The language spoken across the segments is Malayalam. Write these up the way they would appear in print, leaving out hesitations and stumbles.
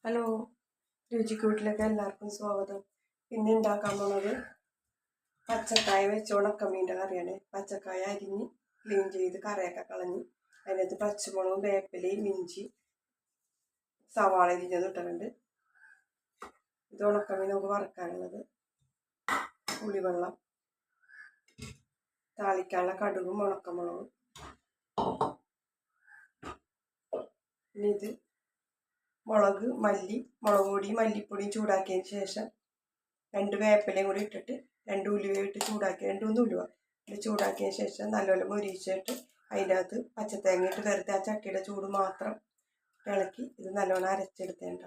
ഹലോ, രുചിക്കൂട്ടിലേക്ക് എല്ലാവർക്കും സ്വാഗതം. പിന്നെ ഉണ്ടാക്കാൻ പോണത് പച്ചക്കായ വെച്ച് ഉണക്കമീൻ്റെ കറിയാണ്. പച്ചക്കായ അരിഞ്ഞ് ക്ലീൻ ചെയ്ത് കറിയൊക്കെ കളഞ്ഞ് അതിനകത്ത് പച്ചമുളകും വേപ്പിലയും ഇഞ്ചി സവാള അരിഞ്ഞത് ഇട്ടിട്ടുണ്ട്. ഇത് ഉണക്കമീൻ നമുക്ക് വറുക്കാനുള്ളത്. പുളിവെള്ളം, താളിക്കാനുള്ള കടുകും ഉണക്കമുളകും. പിന്നെ ഇത് മുളക് പൊടിയും മല്ലിപ്പൊടിയും ചൂടാക്കിയതിന് ശേഷം 2 വേപ്പിലയും കൂടി ഇട്ടിട്ട് 2 ഉലുവ ഇട്ട് ചൂടാക്കി 2 ഉലുവ ഇട്ട് ചൂടാക്കിയതിന് ശേഷം നല്ലപോലെ മൊരിച്ചിട്ട് അതിൻ്റെ അകത്ത് പച്ചത്തേങ്ങ ഇട്ട് വെറുതെ ആ ചട്ടിയുടെ ചൂട് മാത്രം ഇളക്കി ഇത് നല്ലോണം അരച്ചെടുത്തേണ്ട.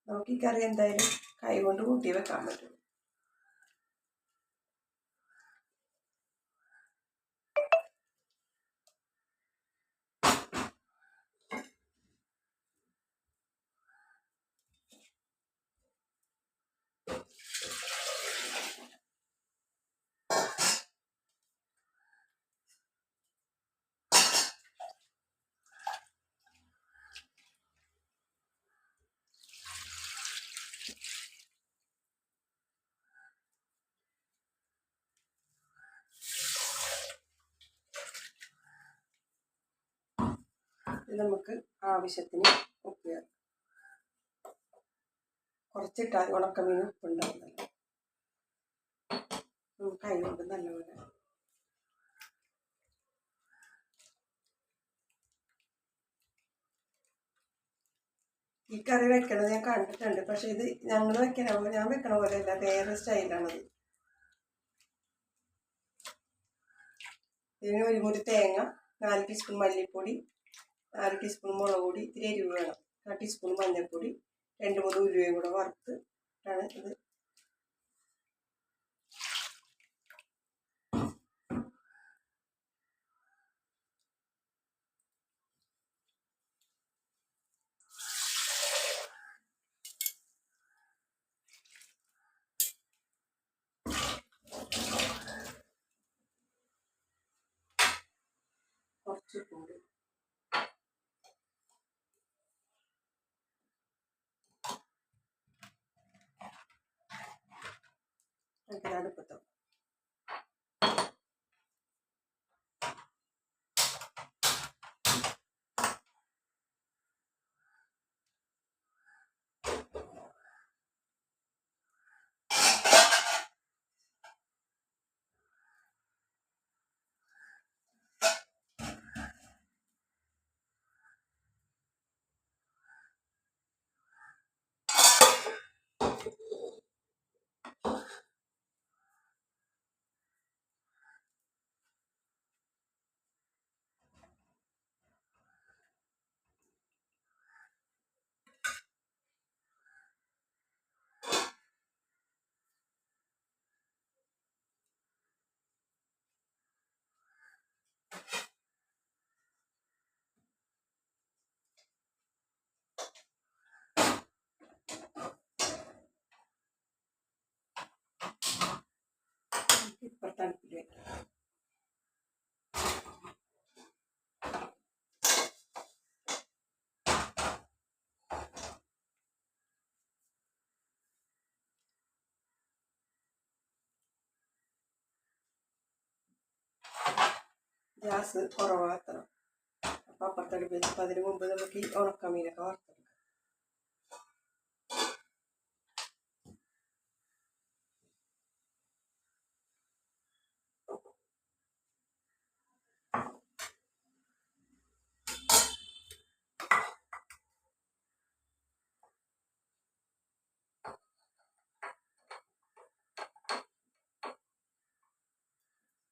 നമുക്ക് ഈ കറി എന്തായാലും കൈ കൊണ്ട് കൂട്ടി വെക്കാൻ പറ്റും. നമുക്ക് ആവശ്യത്തിന് ഉപ്പ് ചേർക്കാം. കുറച്ചിട്ടാൽ ഉണക്കമീൻ ഉപ്പുണ്ടാവുന്നല്ലോ. നമുക്ക് കൈ കൊണ്ട് നല്ലപോലെ ഈ കറി വെക്കണത് ഞാൻ കണ്ടിട്ടുണ്ട്. പക്ഷെ ഇത് ഞാൻ വെക്കണ പോലെ അല്ല, വേറെ സ്റ്റൈലാണത്. ഇതിന് 1 മുറി തേങ്ങ, 4 ടീസ്പൂൺ മല്ലിപ്പൊടി, 4 ടീസ്പൂൺ മുളക് പൊടി, ഇത്തിരി എരിവ് വേണം, 1 ടീസ്പൂൺ മഞ്ഞൾപ്പൊടി, 2-3 ഉലുവയും കൂടെ വറുത്തിട്ടാണ് ഇത്. കുറച്ച് കൂടി അടുപ്പത്തോ ഇപ്പത്തടുപ്പിൽ വയ്ക്കാം. ഗ്യാസ് കുറവാക്കണം. അപ്പം അപ്പുറത്തടുപ്പ് വെച്ചപ്പോൾ അതിന് മുമ്പ് നമുക്ക് ഈ ഉണക്കമീനൊക്കെ വറുത്തെടുക്കാം.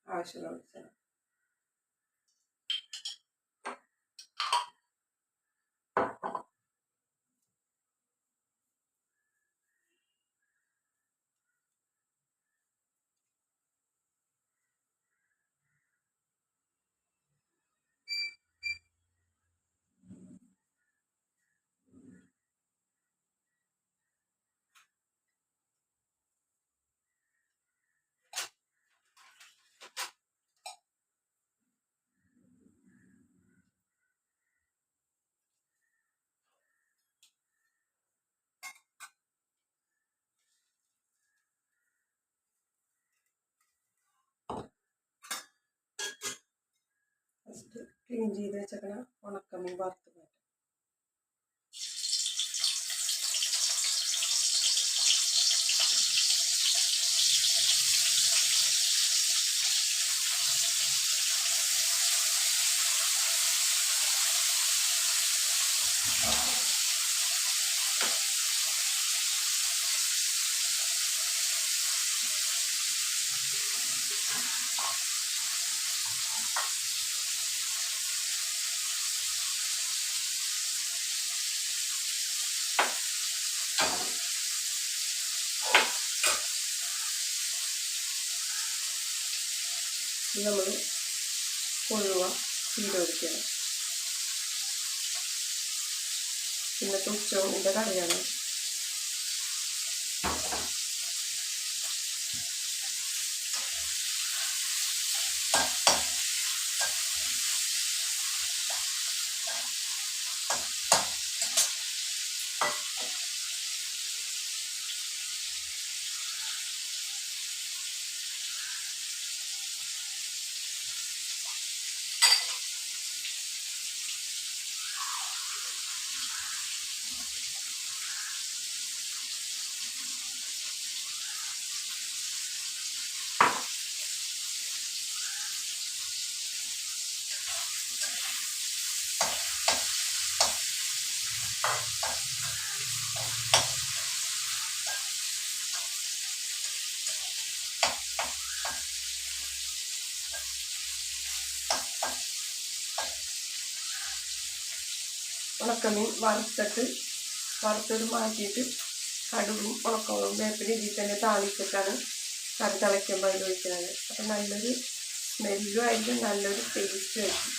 ആവശ്യമുള്ള വെളിച്ചെണ്ണ. ഫസ്റ്റ് ക്ലീൻ ചെയ്ത് വെച്ചേക്കണ ഉണക്കമീൻ വറുത്ത് മാറ്റാം. നമ്മൾ കൊഴുവ ചീരൊഴിക്കണം. ഇന്നത്തെ ഉച്ചയൂണിൻ്റെ കറിയാണ്. ഉണക്കമീൻ വറുത്തത് മാറ്റിയിട്ട് കടുകും ഉണക്കമുളകും വേപ്പില ഇതിൽ തന്നെ താളിച്ചിട്ടാണ് കറി തിളയ്ക്കുമ്പോൾ അതിൽ ഒഴിക്കുന്നത്. അപ്പം നല്ലൊരു സ്മെല്ലും ആയിരിക്കും, നല്ലൊരു ടേസ്റ്റും ആയിരിക്കും.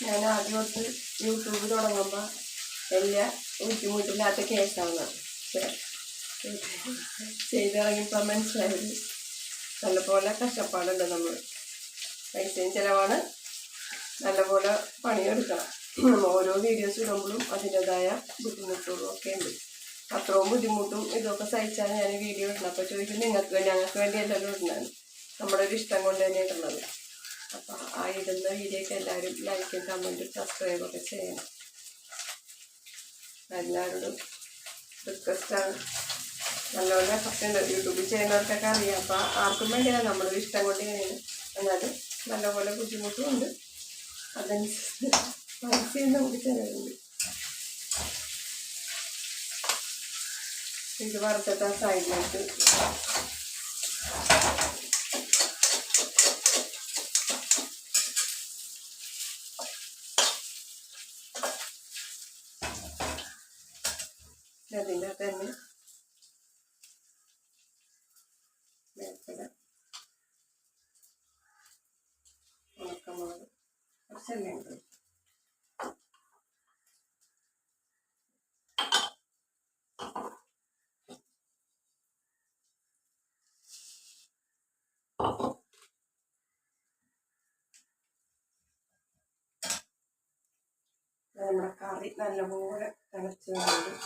ഞാൻ ആദ്യമൊത്ത് യൂട്യൂബ് തുടങ്ങുമ്പോൾ വലിയ ബുദ്ധിമുട്ടില്ലാത്ത കേസാണ് ചെയ്തിറങ്ങിയപ്പോൾ മനസ്സിലായത്. നല്ലപോലെ കഷ്ടപ്പാടുണ്ട്. നമ്മൾ പൈസയും ചിലവാണ്, നല്ലപോലെ പണിയെടുക്കണം. ഓരോ വീഡിയോസ് ഇടുമ്പോഴും അതിൻ്റെതായ ബുദ്ധിമുട്ടുകളും ഒക്കെ ഉണ്ട്. അത്രയും ബുദ്ധിമുട്ടും ഇതൊക്കെ സഹിച്ചാണ് ഞാൻ വീഡിയോ ഇടുന്നത്. അപ്പോൾ ചോദിക്കും, ഞങ്ങൾക്ക് വേണ്ടിയല്ലല്ലോ ഇടുന്നത്, നമ്മുടെ ഒരു ഇഷ്ടം കൊണ്ട് തന്നെ ഇടുന്നത്. അപ്പോൾ ആ ഇടുന്ന വീഡിയോക്ക് എല്ലാവരും ലൈക്കും കമൻറ്റും സബ്സ്ക്രൈബൊക്കെ ചെയ്യണം. എല്ലാവരോടും റിക്വസ്റ്റാണ്. നല്ലപോലെ എഫക്റ്റുണ്ട്. യൂട്യൂബിൽ ചെയ്യുന്നവർക്കൊക്കെ അറിയാം. അപ്പോൾ ആർക്കും വേണ്ടിയല്ല, നമ്മുടെ ഇഷ്ടം കൊണ്ട് ഇങ്ങനെയാണ്. എന്നാലും നല്ലപോലെ ബുദ്ധിമുട്ടും ഉണ്ട്, അതനുസരിച്ച് പൈസയും നമുക്ക് ചിലവുണ്ട്. ഇത് വറുത്തിട്ട് സൈഡിലേക്ക് അതിൻ്റെ തന്നെ വേപ്പില, ഉണക്കമുളക് കുറച്ചെല്ലാം ഉണ്ട്. നമ്മുടെ കറി നല്ലപോലെ തിളച്ച് വരുന്നുണ്ട്.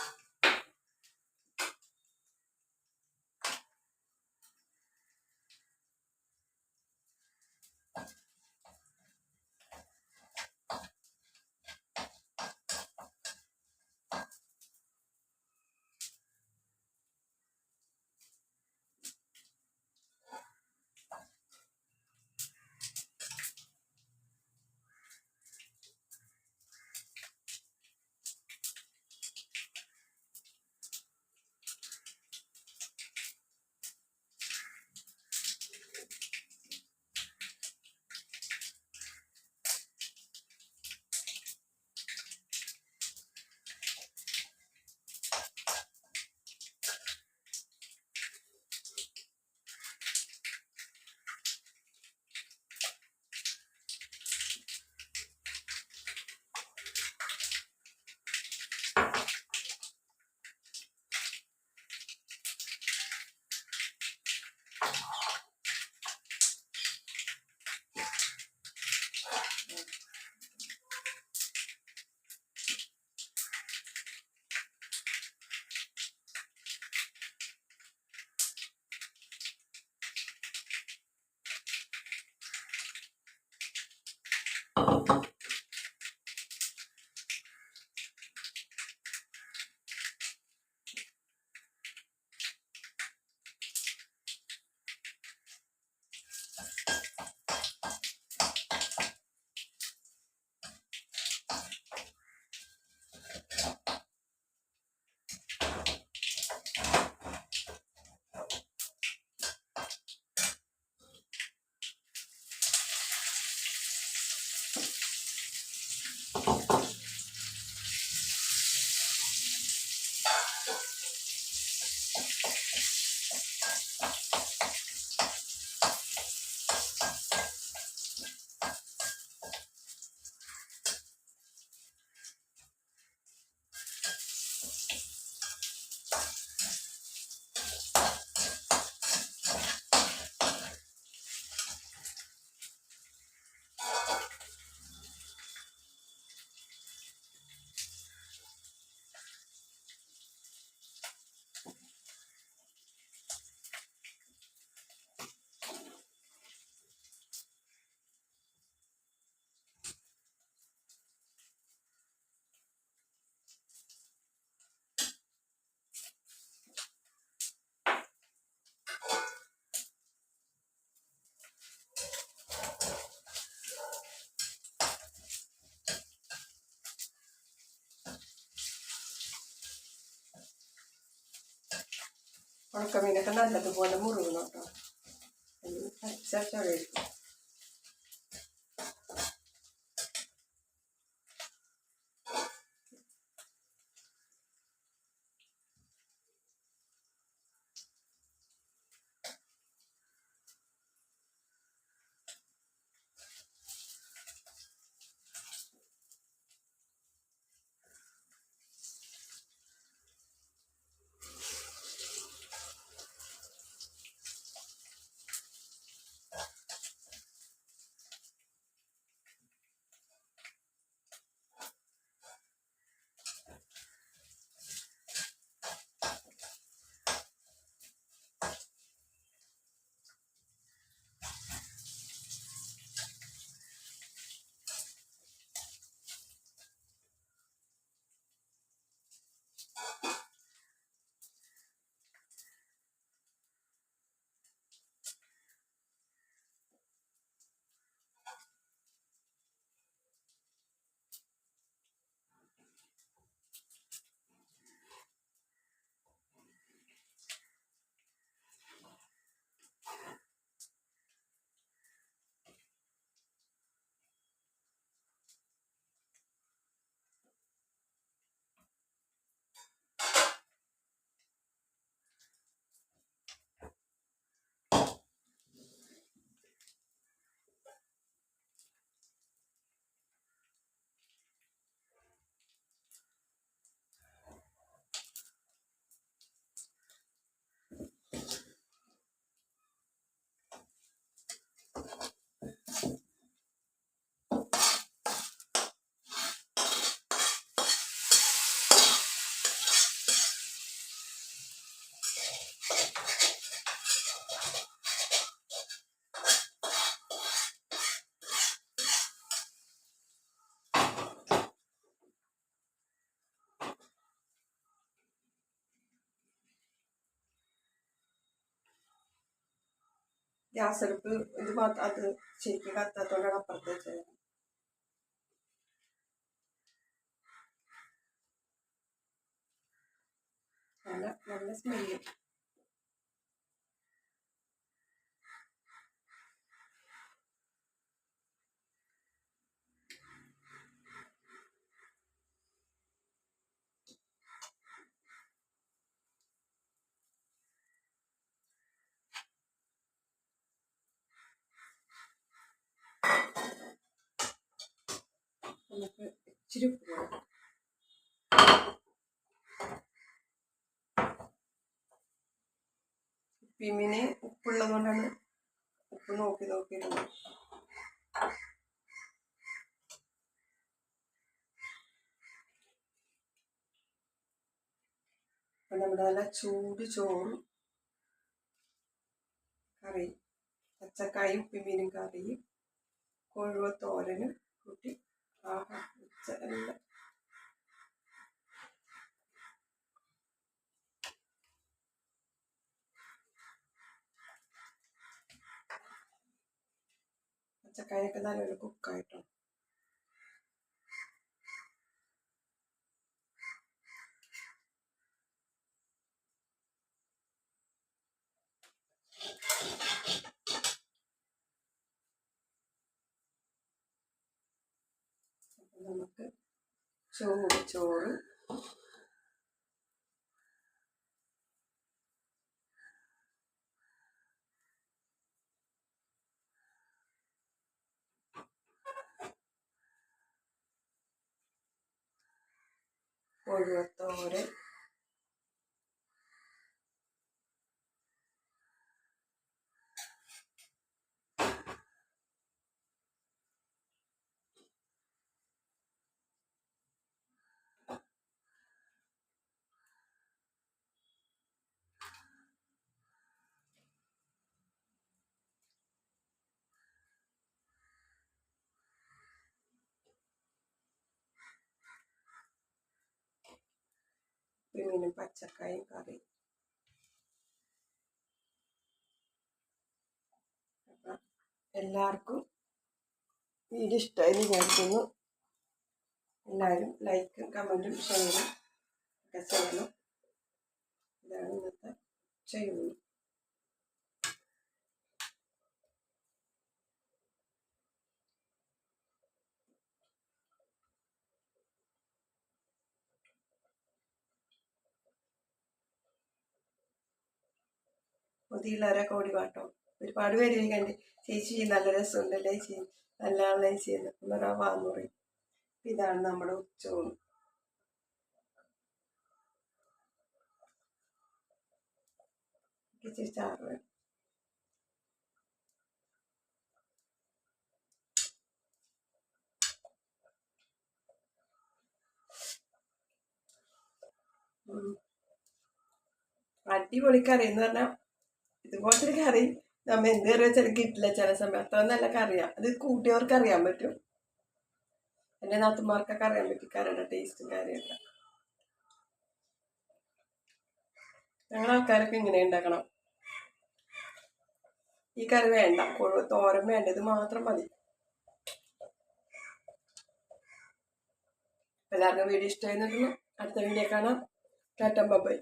ഉണക്കമീനൊക്കെ നല്ലതുപോലെ മുറുകണം കേട്ടോ. അതിന് പച്ച ചുവയിരിക്കും. ഗ്യാസ് അടുപ്പ് ഇത് മാത്രം അത് ശരിക്കും കത്താത്തോണ്ടാണ് അപ്പുറത്ത് വെച്ചത്. നല്ല സ്മെല്ല്. നമുക്ക് ഇച്ചിരി ഉപ്പ് വേണം. ഉപ്പിമീന് ഉപ്പുള്ളത് കൊണ്ടാണ് ഉപ്പ് നോക്കിയിടുന്നത്. അപ്പം നമ്മുടെ നല്ല ചൂട് ചോറും കറി, പച്ചക്കായും ഉപ്പിമീനും കറിയും കൊഴുവ തോരനും കൂട്ടി ആഹാ എല്ലാം. പച്ചക്കായൊക്കെ നല്ലൊരു കുക്കായിട്ടോ. നമുക്ക് ചൂട് ചോറ് കൊഴുവത്തോരൻ മീനും പച്ചക്കായും കറി. അപ്പം എല്ലാവർക്കും വീഡിയോ ഇഷ്ടമായി വിചാരിക്കുന്നു. എല്ലാവരും ലൈക്കും കമൻറ്റും ഷെയറും ഒക്കെ ചെയ്യണം. ഇതാണ് ഇന്നത്തെ ചെയ്യുന്നു. മുതിയുള്ളവരൊക്കെ ഓടി പാട്ടോ. ഒരുപാട് പേര് കണ്ട് ചേച്ചി നല്ല രസമുണ്ടല്ലേ ചേച്ചി, നല്ല ആളെ ചെയ്യുന്ന വാന്ന് പറയും. ഇതാണ് നമ്മുടെ ഉച്ചവും. ഇച്ചിരി ചാറ് വേണം. അടിപൊളി കറി എന്ന് പറഞ്ഞാൽ ഇതുപോലത്തെ ഒരു കറി നമ്മ എന്ത് കറി വെച്ചാലും കിട്ടില്ല ചില സമയം. അത്ര നല്ല കറിയാണ്. അത് കൂട്ടിയവർക്ക് അറിയാൻ പറ്റും. എൻ്റെ നാത്തുമാർക്കൊക്കെ അറിയാൻ പറ്റും കറിയുടെ ടേസ്റ്റും കാര്യമൊക്കെ. ഞങ്ങളുടെ ആൾക്കാരൊക്കെ ഇങ്ങനെ ഉണ്ടാക്കണം. ഈ കറി വേണ്ട, തോരൻ വേണ്ട, ഇത് മാത്രം മതി. എല്ലാവർക്കും വീഡിയോ ഇഷ്ടമായി. അടുത്ത വീഡിയോ കാണാം. ടാറ്റ ബൈ.